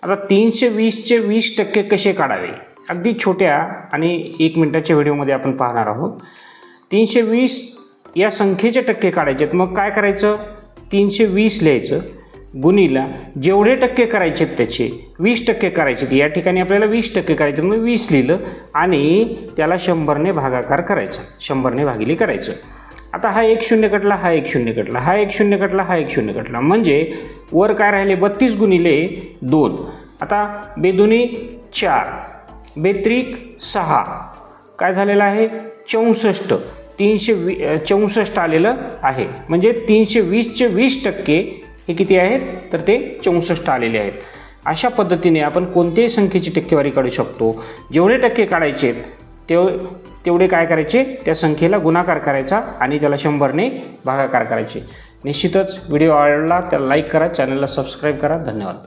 आता 320चे 20% कसे काढावे, अगदी छोट्या आणि 1 मिनिटाच्या व्हिडिओमध्ये आपण पाहणार आहोत. 320 या संख्येचे टक्के काढायचे आहेत. मग काय करायचं, 320 लिहायचं, गुणीला जेवढे टक्के करायचे आहेत त्याचे 20% करायचे आहेत. या ठिकाणी आपल्याला 20% करायचे, मग 20 लिहिलं आणि त्याला 100ने भागाकार करायचा, 100ने भागिले करायचं. आता हा 1 शून्य कटला, हा 1 शून्य कटला, हा 1 शून्य कटला, हा 1 शून्य कटला, म्हणजे वर काय राहिले 32 गुणिले 2. आता बेदुनी 4, बेत्रिक 6, काय झालेलं आहे 64. 364 आलेलं आहे. म्हणजे 320चे 20% हे किती आहेत, तर ते 64 आलेले आहेत. अशा पद्धतीने आपण कोणत्याही संख्येची टक्केवारी काढू शकतो. जेवढे टक्के काढायचे तेवढे काय करायचे, त्या संख्येला गुणाकार करायचा आणि त्याला 100ने भागाकार करायचे. निश्चितच व्हिडिओ आवडला त्याला लाईक करा, चॅनलला सबस्क्राईब करा. धन्यवाद.